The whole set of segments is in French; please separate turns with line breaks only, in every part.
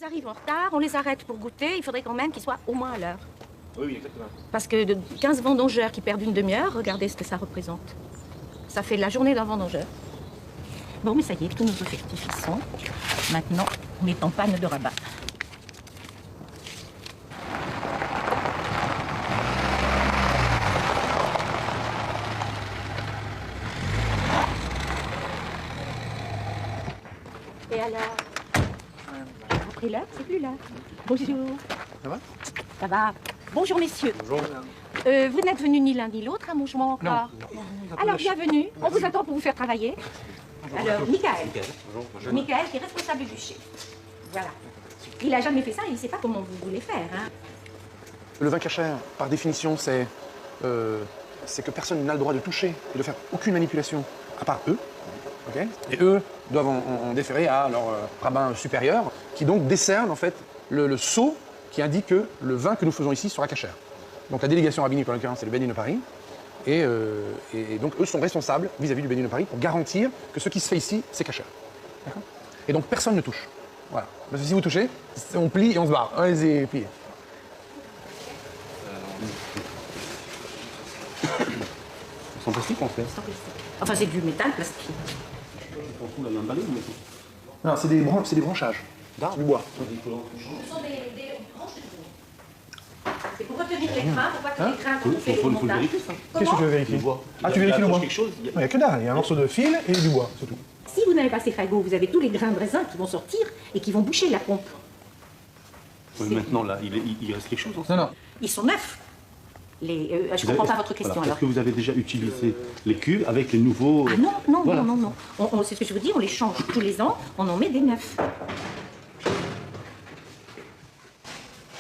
ils arrivent en retard, on les arrête pour goûter, il faudrait quand même qu'ils soient au moins à l'heure.
Oui, exactement.
Parce que de 15 vendangeurs qui perdent une demi-heure, regardez ce que ça représente. Ça fait la journée d'un vendangeur. Bon, mais ça y est, tous nos effectifs y sont. Maintenant, on est en panne de rabat. Et alors? Vous avez pris l'heure? C'est plus l'heure. Bonjour.
Ça va?
Ça va. Bonjour, messieurs.
Bonjour, madame.
Vous n'êtes venus ni l'un ni l'autre à Montjoie encore?
Non.
Alors, bienvenue. On vous attend pour vous faire travailler. Alors, Michael.
Bonjour.
Michael, qui est responsable du chef. Voilà. Il n'a jamais fait ça, il ne sait pas comment vous voulez faire. Hein.
Le vin cachère, par définition, c'est que personne n'a le droit de toucher et de faire aucune manipulation, à part eux. Okay, et eux doivent en déférer à leur rabbin supérieur, qui donc décerne en fait le sceau qui indique que le vin que nous faisons ici sera cachère. Donc la délégation rabbinique, en l'occurrence, c'est le Beis Din de Paris. Et donc eux sont responsables vis-à-vis du Beis Din de Paris pour garantir que ce qui se fait ici, c'est cachère. Et donc personne ne touche. Voilà. Parce que si vous touchez, on plie et on se barre. Allez-y, pliez.
Sans plastique, en fait.
Sans plastique. Enfin, c'est du métal plastique.
On fout la main emballée ou
Non, c'est des branchages. C'est du bois.
Ce sont des branches de bois. C'est pour retenir les grains, pour pas que les grains quand on fait le montage.
Qu'est-ce que tu veux vérifier? Ah, tu vérifies le bois? Il n'y a que dalle, il y a un morceau de fil et du bois, c'est tout.
Si vous n'avez pas ces fagots, vous avez tous les grains de raisin qui vont sortir et qui vont boucher la pompe.
Oui, maintenant, là, il reste quelque chose en fait.
Non.
Ils sont neufs. Je ne comprends pas votre question alors.
Est-ce que vous avez déjà utilisé les cuves avec les nouveaux...
Ah non. C'est ce que je veux dire, on les change tous les ans, on en met des neufs.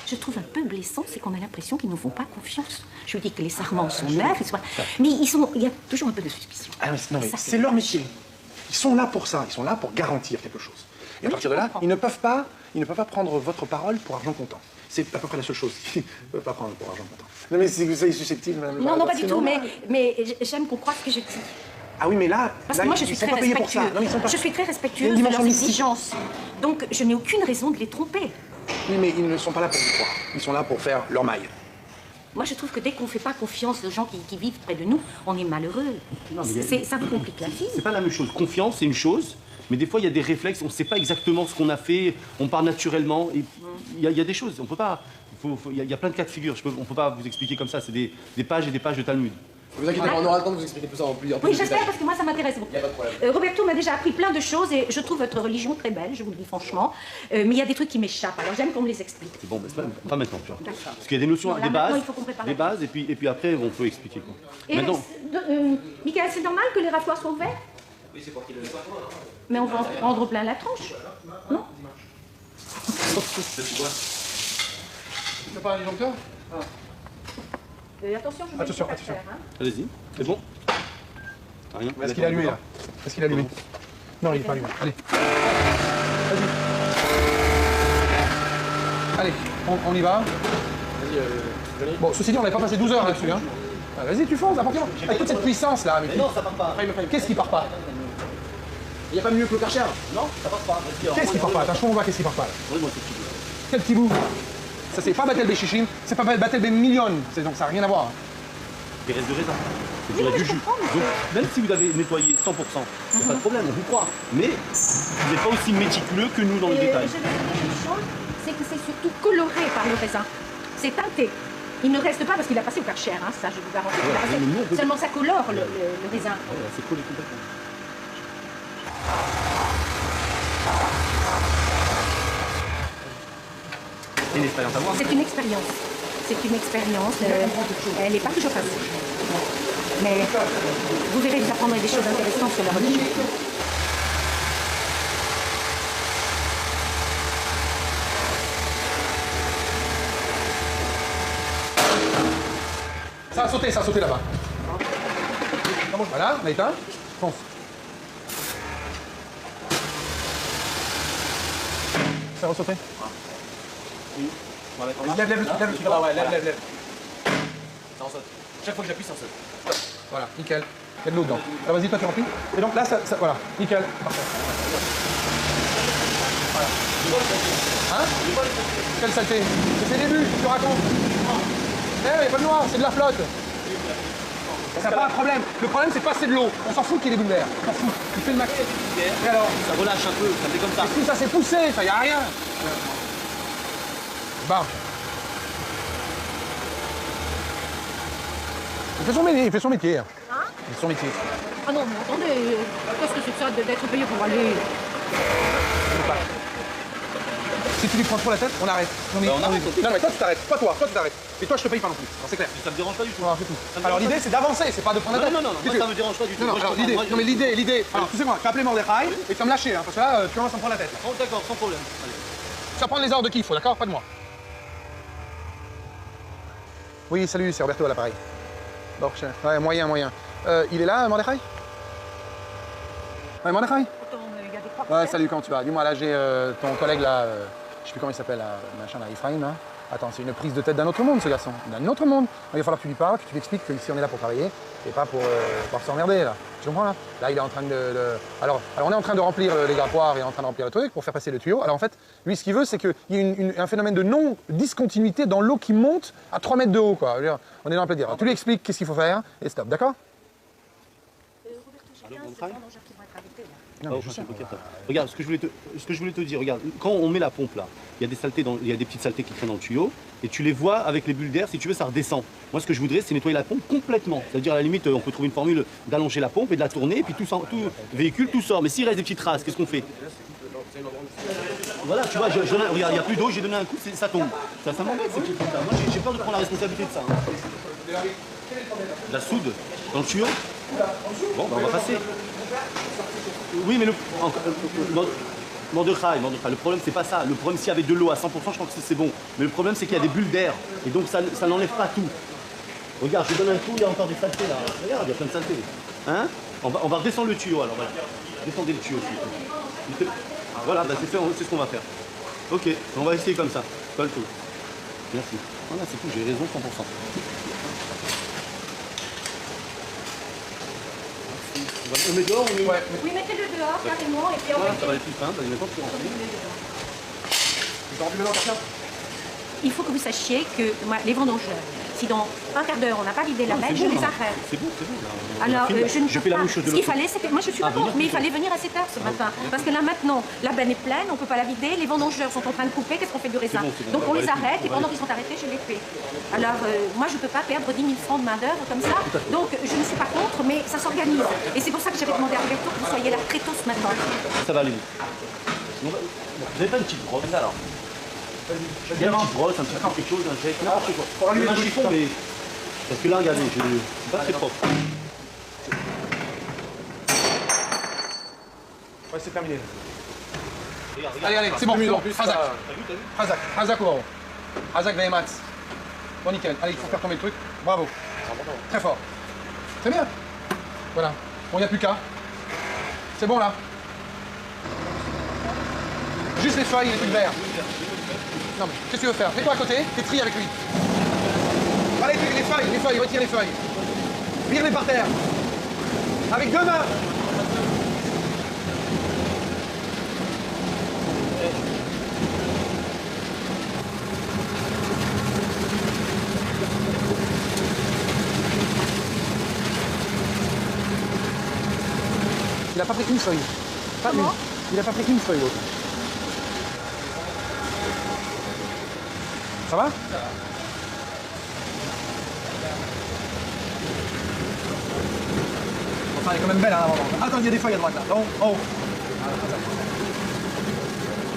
Je trouve un peu blessant, c'est qu'on a l'impression qu'ils ne nous font pas confiance. Je dis que les sarments sont neufs, mais il y a toujours un peu de suspicion.
Ah, mais c'est leur métier. Ils sont là pour ça, ils sont là pour garantir quelque chose. Et à partir de là, ils ne peuvent pas prendre votre parole pour argent comptant. C'est à peu près la seule chose qu'ils ne peuvent pas prendre pour argent comptant. Non mais c'est que vous êtes susceptible, madame.
Non, pas du tout, mais j'aime qu'on croie ce que je dis.
Ah oui, mais là,
parce que moi je suis très respectueuse. Je suis très respectueuse de leurs exigences. Donc je n'ai aucune raison de les tromper.
Oui, mais ils ne sont pas là pour vous croire. Ils sont là pour faire leur maille.
Moi, je trouve que dès qu'on ne fait pas confiance aux gens qui vivent près de nous, on est malheureux. Ça vous complique la vie.
C'est pas la même chose. Confiance, c'est une chose, mais des fois, il y a des réflexes, on ne sait pas exactement ce qu'on a fait, on part naturellement. Il y a des choses, on peut pas... Il y a plein de cas de figure, on ne peut pas vous expliquer comme ça, c'est des pages et des pages de Talmud.
Ne vous inquiétez pas, on aura le temps de vous expliquer tout ça en plus.
Oui, j'espère, parce que moi, ça m'intéresse beaucoup.
Il n'y a pas de problème.
Roberto m'a déjà appris plein de choses et je trouve votre religion très belle, je vous le dis franchement. Mais il y a des trucs qui m'échappent, alors j'aime qu'on me les explique.
C'est bon, mais pas maintenant, tu vois.
D'accord.
Parce qu'il y a des notions,
Bon,
des bases,
il faut qu'on prépare la
et puis après, on peut expliquer. Quoi.
Et
maintenant...
Michael, c'est normal que les raffoirs soient ouverts?
Oui, c'est pour qu'il le soit.
Mais on va en prendre plein la tronche, non?
Tu pas un disjoncteur?
Attention, je vais
Attention.
faire, hein.
Allez-y, c'est bon. Rien.
Est-ce qu'il est allumé là? Est-ce qu'il est allumé? Non, il n'est pas allumé. Allez. Vas-y. Allez, on y va.
Vas-y,
Bon, ceci dit, on n'avait pas passé 12 heures là-dessus. Hein. Ah, vas-y, tu fonces, n'importe quoi. Avec toute cette puissance là.
Mais non, ça part pas.
Qu'est-ce qui part pas?
Il n'y a pas mieux que le Karcher. Non, ça passe pas.
Qu'est-ce qui part pas? Attends, on voit qu'est-ce qui part pas là.
Oui, moi, c'est petit.
Quel petit bout? Ça, c'est pas Batel Béchichim, c'est pas Batel Bémillion. Donc ça n'a rien à voir.
Il reste du raisin. C'est du jus. Donc, même si vous avez nettoyé 100%, il n'y a pas de problème, on vous croit. Mais vous n'êtes pas aussi méticuleux que nous dans le détail.
Je vais vous dire une chose, c'est que c'est surtout coloré par le raisin. C'est teinté. Il ne reste pas parce qu'il a passé au Karcher, hein, ça je vous garantis.
Voilà,
Seulement ça colore le raisin.
Voilà, c'est collé complètement. C'est une expérience à voir.
C'est une expérience. C'est une expérience. Elle n'est pas toujours facile. Mais vous verrez, vous apprendrez des choses intéressantes sur la religion.
Ça a sauté là-bas. Voilà, on a éteint. Fonce. Ça va sauter. Lève.
Lève. Ça en saute. Chaque fois que j'appuie, ça en saute.
Voilà, nickel. Il y a de l'eau dedans. Alors vas-y, toi tu remplis. Et donc là, voilà, nickel. Parfait. Voilà. Hein? Quelle saleté? C'est le début, tu racontes. Eh, il n'y a pas de noir, c'est de la flotte. C'est pas un problème. Le problème, c'est pas c'est de l'eau. On s'en fout qu'il y ait des boules d'air. On s'en fout. Tu fais le max. Et alors?
Ça relâche un peu, ça fait comme ça.
Et tout ça s'est poussé, ça y a rien. Bah. Il fait son métier, il fait son métier.
Hein?
Il fait son métier.
Ah non, mais attendez, qu'est-ce que c'est que ça d'être payé pour aller?
Si tu lui prends trop la tête, on arrête.
on arrête,
Non, mais toi, tu t'arrêtes. Pas toi, tu t'arrêtes. Et toi, je te paye pas non plus. Alors, c'est clair.
Ça me dérange pas du tout.
Voilà, c'est tout.
Ça me
Alors,
dérange
l'idée, c'est d'avancer, c'est pas de prendre la tête.
Non, moi
Qu'est-ce que-
ça me dérange pas du tout.
Non, non,
Moi,
alors,
je-
l'idée.
moi,
Non, mais l'idée. Alors, tu sais quoi? Tu vas appeler Mordechai et tu vas me lâcher, hein, parce que là, tu commences à me prendre la tête.
Oh, d'accord, sans problème. Allez.
Tu vas prendre les ordres de qui il faut, d'accord? Pas de moi. Oui, salut, c'est Roberto à l'appareil. Bon, chef. Ouais, moyen. Il est là, Mordechai? Ouais, Mordechai?
Attends, mais il y a des croix.
Ouais, salut, comment tu vas? Dis-moi, là, j'ai ton collègue, là, je sais plus comment il s'appelle, là, machin, là, Ephraim, là. Attends, c'est une prise de tête d'un autre monde, ce garçon. D'un autre monde. Il va falloir que tu lui parles, que tu lui expliques qu'ici, on est là pour travailler et pas pour s'emmerder, là. Tu comprends, là? Là, il est en train de... Alors, on est en train de remplir les grattoirs et en train de remplir le truc pour faire passer le tuyau. Alors, en fait, lui, ce qu'il veut, c'est qu'il y ait un phénomène de non-discontinuité dans l'eau qui monte à 3 mètres de haut, quoi. Je veux dire, on est dans le plaisir. Alors, tu lui expliques qu'est-ce qu'il faut faire et stop, d'accord? Non, mais je sais.
Regarde, ce que je voulais te dire, regarde, quand on met la pompe là, il y a des saletés, il y a des petites saletés qui traînent dans le tuyau, et tu les vois avec les bulles d'air, si tu veux, ça redescend. Moi, ce que je voudrais, c'est nettoyer la pompe complètement. C'est-à-dire, à la limite, on peut trouver une formule d'allonger la pompe et de la tourner, et puis tout véhicule, tout sort. Mais s'il reste des petites traces, qu'est-ce qu'on fait? Voilà, tu vois, regarde, il n'y a plus d'eau, j'ai donné un coup, ça tombe. Ça m'embête, ces petits trucs là. Moi, j'ai peur de prendre la responsabilité de ça. Hein. De la soude dans le tuyau. Bon, ben, on va passer. Oui, mais Mordechai, le problème c'est pas ça. Le problème, s'il y avait de l'eau à 100%, je pense que c'est bon. Mais le problème, c'est qu'il y a des bulles d'air. Et donc, ça n'enlève pas tout. Regarde, je donne un coup, il y a encore des saletés là. Regarde, il y a plein de saletés. Hein? On va redescendre le tuyau alors. Voilà. Descendez le tuyau. Voilà, bah, c'est ce qu'on va faire. Ok, on va essayer comme ça. Colle tout. Merci. Voilà, c'est tout, j'ai raison 100%. On met dehors, on met...
Ouais.
Oui, mettez-le dehors, carrément, et puis on
Voilà,
va...
ça va être plus simple, vas-y, maintenant tu rentres.
Tu t'en remplis maintenant, quelqu'un?
Il faut que vous sachiez que moi, les vendangeurs, si dans un quart d'heure on n'a pas vidé la benne, je les arrête.
C'est bon, là.
Alors, je ne
fais
peux
la
pas.
même chose de
Ce qu'il
l'autre côté.
fallait, c'était... Moi, je suis pas contre, mais il fallait venir à 7 heures ce matin. Parce que là, maintenant, la benne est pleine, on ne peut pas la vider, les vendangeurs sont en train de couper, qu'est-ce qu'on fait du raisin?
C'est bon,
Donc, on
va
les
aller
arrête,
plus,
et
on va
pendant
aller
qu'ils sont arrêtés, je les fais. Alors, moi, je ne peux pas perdre 10 000 francs de main-d'œuvre comme ça. Donc, je ne suis pas contre, mais ça s'organise. Et c'est pour ça que j'avais demandé à Roberto que vous soyez là très tôt ce matin.
Ça va aller vite. Vous n'avez pas une petite brosse alors? Il y a une petite brosse, un petit peu quelque chose, un jet, n'importe quoi. Un chiffon, mais... Parce que là, regardez, c'est pas très propre.
Ouais, c'est terminé.
Regarde,
Allez, c'est bon, c'est bon. Hazak.
T'as vu?
Hazak au barreau. Hazak Vehematz. Bon, nickel. Allez, il faut faire tomber le truc. Bravo. Très fort. Très bien. Voilà. Bon, il n'y a plus qu'à. C'est bon, là. Juste les feuilles et les trucs verts. Non, mais qu'est-ce que tu veux faire? Mets-toi à côté et trie avec lui. Allez, les feuilles, retire les feuilles. Vire-les par terre. Avec 2 mains. Il n'a pas pris une feuille. Pas une. Il n'a pas pris une feuille, l'autre. Ça va? Enfin, elle est quand même belle, hein, avant. Attends, il y a des feuilles à droite, là. Non, en haut.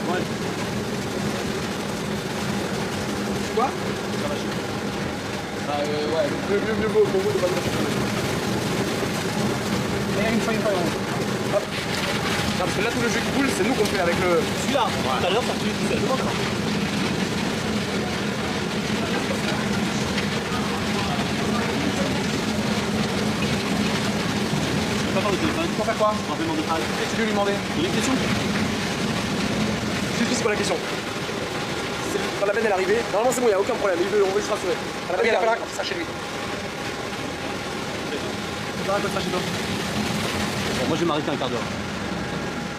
Ouais. Quoi? Ouais, mieux vaut pour vous de pas le lâcher. Et il y a une feuille en haut. Hop. Non, parce que là, tout le jeu qui boule, c'est nous qu'on fait avec le...
Celui-là, tout à l'heure, ça fait tout seul. Pas par le téléphone.
Pour faire quoi?
Rappellement de travail.
Qu'est-ce que tu veux lui demander?
Il y a une question?
C'est pas la question. Quand la benne est arrivée, normalement c'est bon, il n'y a aucun problème, on veut se rassurer.
La benne, il a pas là, quand ça chez lui.
C'est pas un peu de chez toi. Bon, moi je vais m'arrêter un quart d'heure.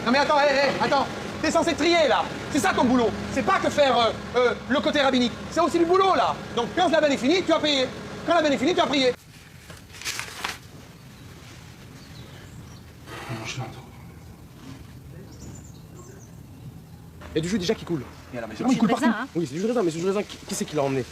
Non mais attends, attends. T'es censé trier, là. C'est ça ton boulot. C'est pas que faire le côté rabbinique. C'est aussi du boulot, là. Donc, quand la veine est finie, tu as payé. Quand la veine est finie, tu as prié.
Il y a du jus déjà qui coule.
Mais alors, mais
C'est du
coule
raisin,
partout.
hein.
Oui, c'est du jus de raisin, mais c'est du jus de raisin, qui c'est qui l'a emmené?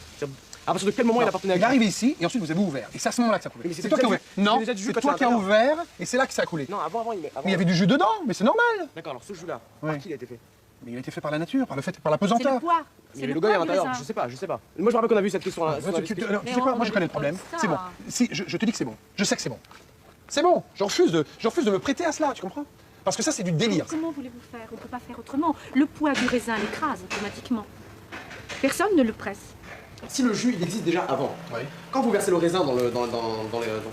À partir de quel moment il appartenait à
Il
qui?
est arrivé ici et ensuite vous avez ouvert. Et c'est à ce moment-là que ça a coulé.
Mais c'est
C'est toi qui as
déjà
ouvert.
du-
Non,
c'est déjà du jus
c'est
quand
toi
c'est
qui
à
as
l'intérieur.
ouvert et c'est là que ça a coulé.
Non, avant,
Mais il y avait du jus dedans, mais c'est normal.
D'accord, alors ce jus-là,
Ouais.
par qui il a été fait?
Mais il a été fait par la nature, par la
C'est
pesanteur.
le poids.
Il y
C'est
avait
le
le goy à
poids du
l'intérieur,
raisin.
je sais pas. Moi je me rappelle qu'on a vu cette question là.
Tu sais quoi, moi je connais le problème.
Ça.
C'est bon. Si, je te dis que c'est bon. Je sais que c'est bon. C'est bon. Je refuse de me prêter à cela, tu comprends? Parce que ça, c'est du délire.
Comment voulez-vous faire? On ne peut pas faire autrement. Le poids du raisin l'écrase automatiquement. Personne ne le presse.
Si le jus il existe déjà avant,
Oui.
quand vous versez le raisin dans tout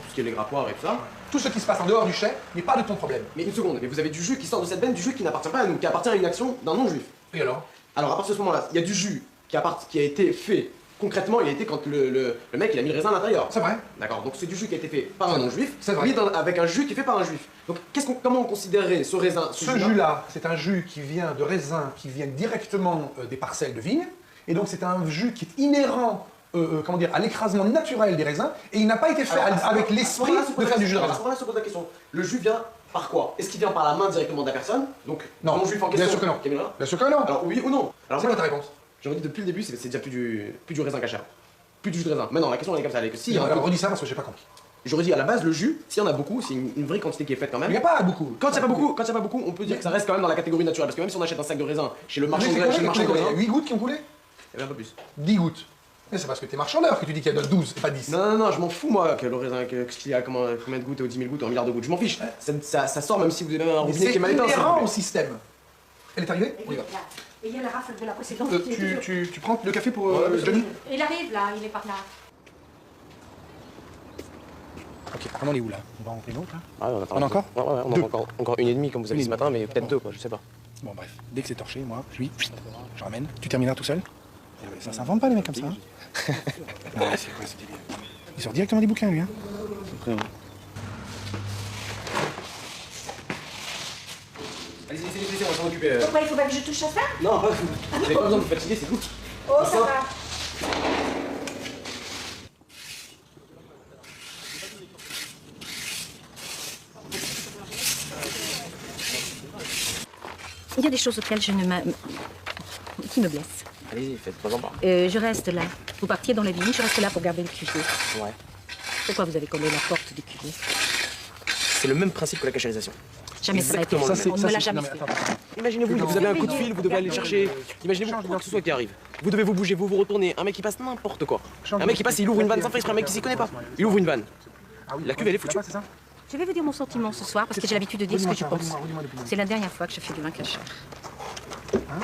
ce qui est les grappoirs et tout ça,
Tout ce qui se passe en dehors du chai n'est pas de ton problème.
mais une seconde, mais vous avez du jus qui sort de cette veine, du jus qui n'appartient pas à nous, qui appartient à une action d'un non-juif.
Et alors?
Alors à partir de ce moment-là, il y a du jus qui a été fait concrètement, il a été quand le mec il a mis le raisin à l'intérieur.
C'est vrai.
D'accord, donc c'est du jus qui a été fait par un non-juif,
C'est vrai.
mis avec un jus qui est fait par un juif. Donc comment on considérerait ce raisin,
Ce jus-là, c'est un jus qui vient de raisins qui viennent directement des parcelles de vigne. Et donc c'est un jus qui est inhérent à l'écrasement naturel des raisins. Et il n'a pas été fait avec l'esprit de faire du jus de
À ce
raisin.
moment-là se pose la question, le jus vient par quoi? Est-ce qu'il vient par la main directement de la personne? Donc
Non,
non juif en question.
bien sûr que non.
qui est là.
Bien sûr que non.
Alors oui ou non? Alors
C'est quoi ta réponse?
j'aurais dit depuis le début, c'est déjà plus du raisin cachère. Plus du jus de raisin. Mais non, la question elle est comme ça, elle est que si,
Alors redis ça parce que j'ai pas compris.
j'aurais dit à la base le jus, s'il y en a beaucoup, c'est une vraie quantité qui est faite quand
Il
même.
n'y a pas beaucoup.
Quand il n'y a pas beaucoup, on peut dire que ça reste quand même dans la catégorie naturelle. Parce que même si on achète un sac de raisin chez le marchand de
Il y
raisin,
a 8 gouttes qui ont coulé?
il y avait un peu plus.
10 gouttes. Mais c'est parce que t'es marchandeur que tu dis qu'il y a 12 et pas 10.
Non, je m'en fous moi que le raisin, qu'il y a combien de gouttes ou 10 000 gouttes ou 1 milliard de gouttes, je m'en fiche. Ça sort même si vous avez un
Mais
robinet
c'est
qui est mal éteint.
inhérent au système. Elle est arrivée? On y va.
Et il y a la rafle de la précédente qui est toujours-
Tu prends le café pour
Ouais,
Johnny?
Il arrive là, il est par là.
Ok, on en est où là? On va rentrer l'autre là?
On
a encore?
Ouais, on
Deux.
a encore une et demie comme vous avez dit ce matin, mais peut-être deux quoi, je sais pas.
Bon bref, dès que c'est torché, moi, je ramène. Tu termineras tout seul? Ça s'invente pas les mecs comme ça. Hein. Non, mais c'est quoi ce délire? Il sort directement des bouquins lui, hein?
Allez-y, laissez, on va s'en occuper.
Pourquoi il faut pas que je touche à ça?
Non, pas vous. Vous avez pas besoin de vous fatiguer, c'est tout.
Oh, ça va. Il y a des choses auxquelles je ne m'a... qui me blessent.
Allez-y, faites pas en part.
Je reste là. Vous partiez dans la vigne, je reste là pour garder le QG.
Ouais.
Pourquoi vous avez collé la porte du QG?
C'est le même principe que la cachérisation.
Jamais ça a été
Exactement,
fait. On ne me l'a jamais
non, mais
fait.
attends.
Imaginez-vous, vous avez un coup de fil, vous devez aller le chercher. Imaginez-vous quoi que ce soit qui arrive. Vous devez vous bouger, vous retournez. Un mec qui passe n'importe quoi. Un mec qui passe, il ouvre une vanne sans faire exprès, un mec qui s'y connaît pas. Il ouvre une vanne.
Ah oui,
La cuve, elle est foutue.
là-bas, c'est ça?
Je vais vous dire mon sentiment ce soir parce que j'ai l'habitude de dire ce que je pense.
Redis-moi depuis le début.
C'est la dernière fois que je fais du vin cachère.
Hein?